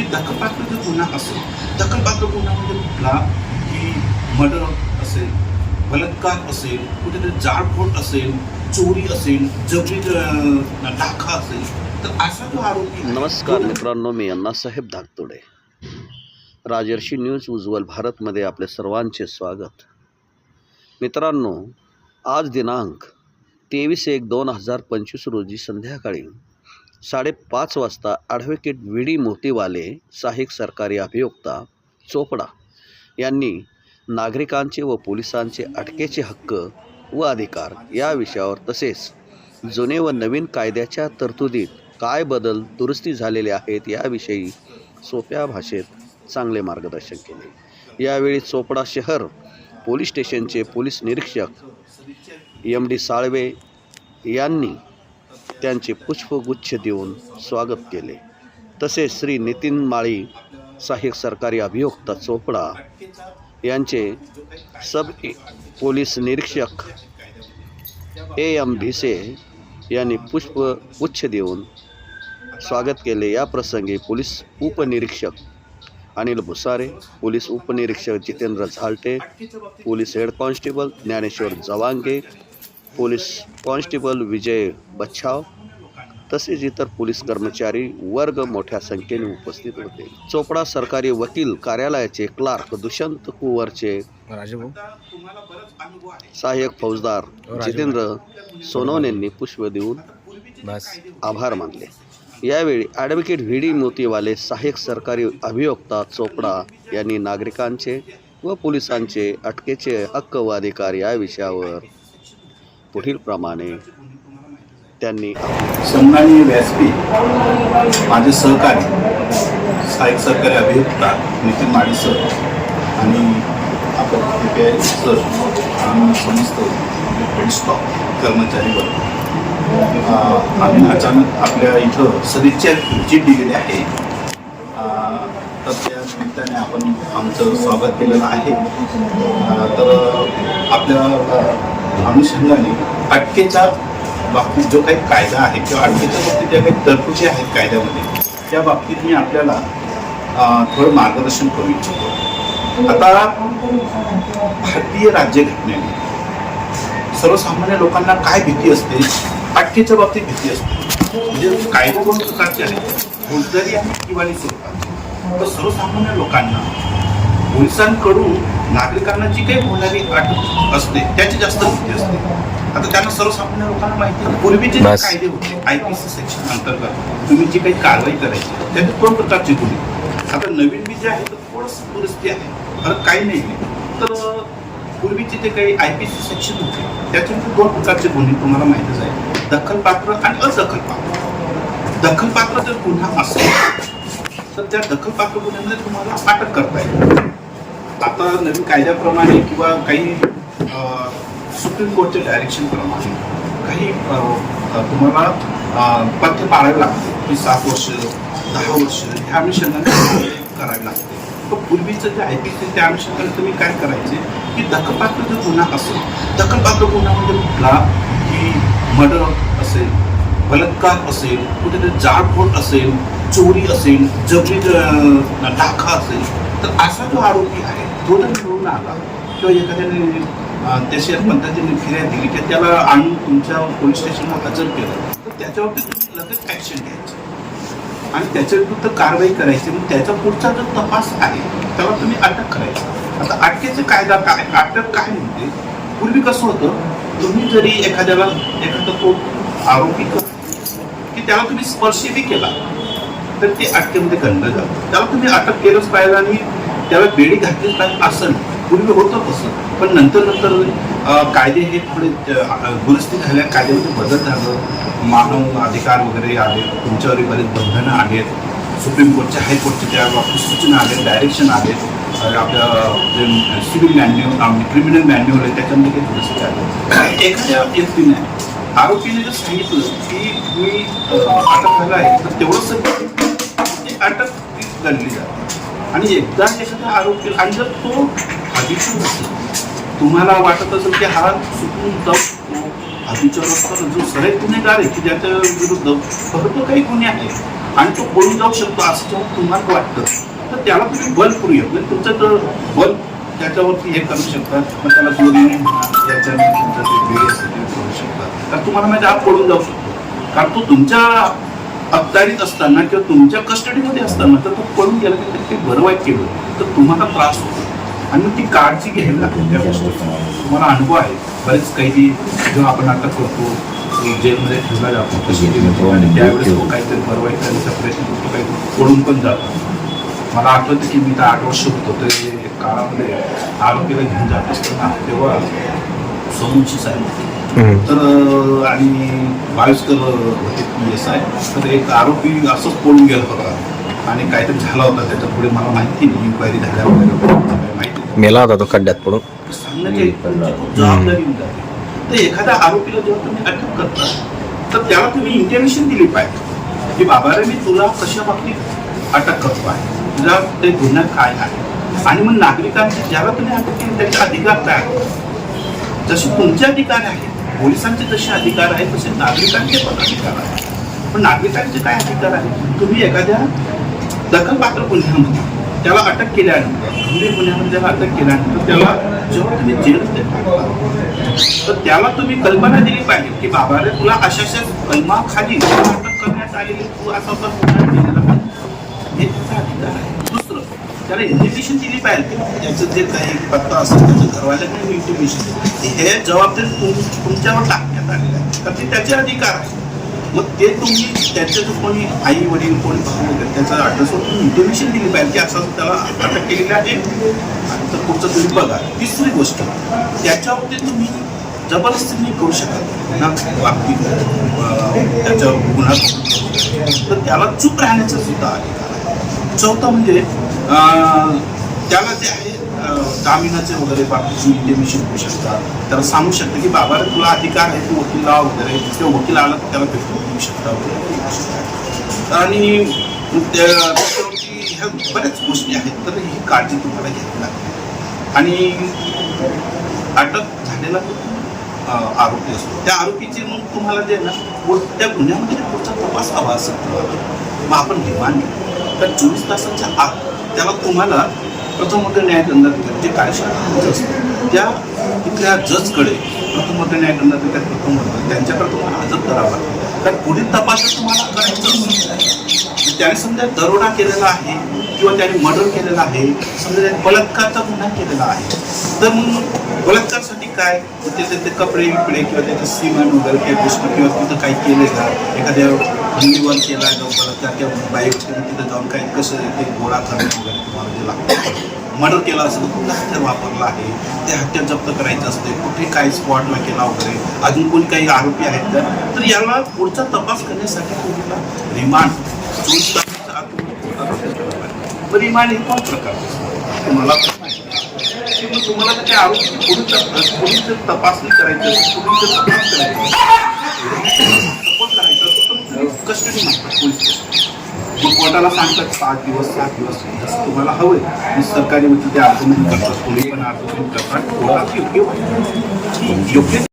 की दखलपात्र जर गुन्हा असेल, दखलपात्र गुन्हा म्हणजे कुठला की मर्डर असेल, बलात्कार असेल, कुठेतरी जाळपोळ असेल, चोरी असेल, जबरी टाका असेल, तर असा जो आरोपी आहे, नमस्कार मित्रांनो, मी अण्णासाहेब धाकतोडे. राजर्षी न्यूज उज्ज्वल भारतमध्ये आपले सर्वांचे स्वागत. मित्रांनो, आज दिनांक 23/1/2025 रोजी संध्याकाळी 5:30 वाजता ॲडव्होकेट व्ही.डी. मोतीवाले, सहाय्यक सरकारी अभियोक्ता, चोपडा यांनी नागरिकांचे व पोलिसांचे अटकेचे हक्क व अधिकार या विषयावर तसेच जुने व नवीन कायद्याच्या तरतुदीत काय बदल दुरुस्ती झालेले आहेत याविषयी सोप्या भाषेत चांगले मार्गदर्शन केले. यावेळी चोपडा शहर पोलीस स्टेशनचे पोलीस निरीक्षक एम.डी. साळवे यांनी त्यांचे पुष्पगुच्छ देऊन स्वागत केले. तसेच श्री नितीन माळी, सहाय्यक सरकारी अभियोक्ता, चोपडा यांचे सब पोलीस निरीक्षक ए.एम. भिसे यांनी पुष्पगुच्छ देऊन स्वागत केले. या प्रसंगी पोलीस उपनिरीक्षक अनिल भुसारे, पोलीस उपनिरीक्षक Jitendra Zalte, police head constable Dnyaneshwar Jawange, police constable Vijay Bachhav तसेच इतर पोलीस कर्मचारी वर्ग मोठ्या संख्येने उपस्थित होते. चोपडा सरकारी वकील कार्यालयाचे क्लार्क दुष्यंत कुंवरचे, सहाय्यक फौजदार जितेंद्र सोनवणेंनी पुष्प देऊन आभार मानले. यावेळी ॲडव्होकेट व्ही.डी. मोतीवाले, सहाय्यक सरकारी अभियोक्ता, चोपडा यांनी नागरिकांचे व पोलिसांचे अटकेचे हक्क व अधिकार या विषयावर पुढील प्रमाणे त्यांनी सन्माननीय व्यासपीठ माझे सहकारी सहाय्यक सरकारी अभियोक्ता नितीन माळी सर आणि आपण सर आणि समस्त स्टॉक कर्मचारी वर्ग, आम्ही अचानक आपल्या इथं सदिच्छा व्हिजिट दिलेली आहे, तर त्या निमित्ताने आपण आमचं स्वागत केलेलं आहे. तर आपल्या अनुषंगाने अटकेच्या बाबतीत जो काही कायदा आहे किंवा अटकेच्या बाबतीत ज्या काही तरतुदी आहेत कायद्यामध्ये, त्या बाबतीत मी आपल्याला थोडं मार्गदर्शन करू इच्छितो. आता भारतीय राज्यघटनेने सर्वसामान्य लोकांना काय भीती असते, अटकेच्या बाबतीत भीती असते. म्हणजे कायदे दोन प्रकारचे आहेत, फौजदारी आणि दिवाणी स्वरूपाचे. तर सर्वसामान्य लोकांना पोलिसांकडून नागरिकांना जी काही होणारी अटक असते त्याची जास्त भीती असते. आता त्यांना सर्वसामान्य लोकांना माहिती आहे, पूर्वीचे जे कायदे होते IPC सेक्शन अंतर्गत तुम्ही जी काही कारवाई करायची त्याचे दोन प्रकारचे गुन्हे. आता नवीन बी जे आहे तर थोडंसं दुरुस्ती आहे, फरक काही नाही. तर पूर्वीचे जे काही IPC सेक्शन होते त्याच्यामध्ये दोन प्रकारचे गुन्हे तुम्हाला माहितीच आहे, दखलपात्र आणि अदखलपात्र. दखलपात्र जर गुन्हा असेल तर त्या दखलपात्र गुन्ह्यामध्ये तुम्हाला अटक करता येईल. आता नवीन कायद्याप्रमाणे किंवा काही सुप्रीम कोर्टच्या डायरेक्शनप्रमाणे काही तुम्हाला पथ्य पाळावे लागते की 7 वर्ष 10 वर्ष ह्या अनुषंगाने करावे लागते. पण पूर्वीचं जे IPC त्या अनुषंगाने तुम्ही काय करायचे की दखलपात्र जर गुन्हा असेल, दखलपात्र गुन्हा म्हणजे कुठला की मर्डर असेल, बलात्कार असेल, कुठेतरी जाळपोळ असेल, चोरी असेल, जबरी टाका असेल, तर असा जो आरोपी आहे तो जर मिळून आला किंवा एखाद्याने त्याच्या पद्धतीने फिर्याद दिली की त्याला आणून तुमच्या पोलीस स्टेशनला हजर केलं, तर त्याच्यावरती तुम्ही लगेच ॲक्शन घ्यायची आणि त्याच्या विरुद्ध कारवाई करायची. मग त्याचा पुढचा जो तपास आहे त्याला तुम्ही अटक करायची. आता अटकेचे कायदा काय, अटक काय म्हणते, पूर्वी कसं होतं, तुम्ही जरी एखादा तो आरोपी की त्याला तुम्ही स्पर्शही केला तर ते अटकेमध्ये गणलं जातं. त्याला तुम्ही अटक केलंच पाहिजे आणि त्याला बेडी घातलीच पाहिजे असं पूर्वी होतं तसं. पण नंतर कायदे हे थोडे दुरुस्ती झाल्या, कायद्यामध्ये बदल झालं, मानव अधिकार वगैरे आले, तुमच्यावरही बरेच बंधनं आहेत, सुप्रीम कोर्टच्या हायकोर्टच्या त्या बाबतीत सूचना आल्या, डायरेक्शन आले, आपल्या जे सिव्हिल मॅन्युअल क्रिमिनल मॅन्युअल आहे त्याच्यामध्ये काही दुरुस्ती आली. एखाद्या व्यक्तीने आरोपीने जर सांगितलं की मी अटक झाला आहे तर तेवढंच अटक गणली जाते. आणि एकदा एखादा आरोपी आणि जर तो हबीचूर असेल, तुम्हाला वाटत असेल की हा चुकून जाऊ शकतो, हबीचूर असताना जो सगळे गुन्हेगार आहे की ज्याच्या विरुद्ध भरपूर काही गुन्हे आहेत आणि तो पळून जाऊ शकतो असं जेव्हा तुम्हाला वाटतं तर त्याला तुम्ही बल पुरूयात म्हणजे तुमचं तर बल त्याच्यावरती हे करू शकतात मग त्याला दोन्ही याच्याने तुमचं ते वेळ असेल ते करू शकतात तर तुम्हाला म्हणजे हा पळून जाऊ शकतो कारण तो तुमच्या अखत्यारीत असताना किंवा तुमच्या कस्टडीमध्ये असताना तर तो पळून गेला की ते बरं वाईट केलं तर तुम्हाला त्रास होतो आणि मग ती काळजी घ्यायला लागते त्या गोष्टीचा तुम्हाला अनुभव आहे बरेच कैदी जेव्हा आपण अटक करतो जेलमध्ये ठेवला जातो कशी आणि त्यावेळेस तो काहीतरी बरं वाईट करण्याचा प्रयत्न करतो काहीतरी पळून पण जातो मला आठवतं की मी तर 8 वर्ष होतो तर काळामध्ये आरोपीला घेऊन जात असताना तेव्हा सोमवंशी साहेब तर आणि बावीसकर होते PSI तर एक आरोपी असंच पळून गेला होता आणि काहीतरी झाला होता त्याच्या पुढे मला माहिती नाही इन्क्वायरी झाल्या वगैरे माहिती मेला होता तो खड्ड्यात पडून सांगण्याची खूप जबाबदारी होऊन जाते तर एखाद्या आरोपीला जेव्हा तुम्ही अटक करता तर त्याला तुम्ही इंटिमेशन दिली पाहिजे की बाबा रे मी तुला कशा बाबतीत अटक करतो आहे तुझा ते गुन्हा काय आहे आणि मग नागरिकांचे ज्याला तुम्ही अटक केली त्यांचे अधिकार काय आहेत जसे तुमचे अधिकार आहेत पोलिसांचे जसे अधिकार आहेत तसे नागरिकांचे पण अधिकार आहेत पण नागरिकांचे काय अधिकार आहेत तुम्ही एखाद्या दखलपात्र गुन्ह्यामध्ये त्याला अटक केल्यानंतर गंभीर गुन्ह्यामध्ये त्याला अटक केल्यानंतर त्याला जेव्हा तुम्ही जेलमध्ये टाकता तर त्याला तुम्ही कल्पना दिली पाहिजे की बाबा रे तुला अशा कलमाखाली अटक करण्यात आलेली तू असा गुन्हा केलेला हे त्याचा अधिकार आहे दुसरं त्याला इंटिमेशन दिली पाहिजे त्याचं जे काही पत्ता असेल त्याचं घरवाल्यांनी इंटिमेशन हे जबाबदारी तुमच्यावर टाकण्यात आलेलं आहे तर ते त्याचे अधिकार आहे मग ते तुम्ही त्याचे जो कोणी आई वडील कोणी भाऊ वगैरे त्याचा ॲड्रेसवर तुम्ही इंटिमेशन दिली पाहिजे की असं त्याला अटक केलेली आहे आणि तर पुढचं तुम्ही बघा तिसरी गोष्ट त्याच्यावरती तुम्ही जबरदस्तीने करू शकत ना बाबतीत त्याच्यावर गुन्हा तर त्याला चूप राहण्याचा सुद्धा अधिकार आहे चौथं म्हणजे त्याला जे आहे जामिनाचे वगैरे बाकीची इंटिमेशन होऊ शकतात त्याला सांगू शकतं की बाबा तुला अधिकार आहे तू वकील लाव वगैरे किंवा वकील आला तर त्याला भेटून देऊ शकता वगैरे आणि त्याच्यावरती ह्या बऱ्याच गोष्टी आहेत तर ही काळजी तुम्हाला घ्यावी लागते आणि अटक झालेला आरोपी असतो त्या आरोपीची मग तुम्हाला जे ना त्या गुन्ह्यामध्ये पुढचा तपास हवा असेल तुम्हाला मग आपण रिमांड तर 24 तासाच्या आत त्याला तुम्हाला प्रथमोत्तर न्यायदंडाधिकारी जे कार्यशाळा असते त्या तिथल्या जजकडे प्रथमोत्तर न्यायदंडाधिकारी त्यांच्याकडे तुम्हाला हजर करावं लागतं कारण पुढील तपास तुम्हाला करायचं त्याने समजा दरोडा केलेला आहे किंवा त्याने मर्डर केलेला आहे समजा त्याने बलात्कारचा गुन्हा केलेला आहे तर मग बलात्कारसाठी काय त्याचे ते कपडे बिपडे किंवा त्याचं सीमन वगैरे काही गोष्टी किंवा तिथं काही केलं का एखाद्या हल्लीवर केला जाऊ बलात्कार किंवा बाईक तिथं जाऊन काही कसं ते गोळा करणं वगैरे तुम्हाला जे लागतं मर्डर केला असेल तर कुठला हत्यार वापरला आहे ते हत्यार जप्त करायचं असते कुठे काय स्पॉटला केला वगैरे अजून कोणी काही आरोपी आहेत तर याला पुढचा तपास करण्यासाठी तुम्हाला रिमांड 24 तासाच्या आत रिमांड हे पण प्रकार तुम्हाला तुम्हाला तर ते आरोपी पुढील तपासणी करायची पुढील तपास करायचं तुम्ही कस्टडी मागतात पोलीस मग कोर्टाला सांगतात 5 दिवस 7 दिवस जसं तुम्हाला हवंय आणि सरकारी वकील ते आर्ग्युमेंट करतात कोणी पण आर्ग्युमेंट करतात कोर्टात योग्य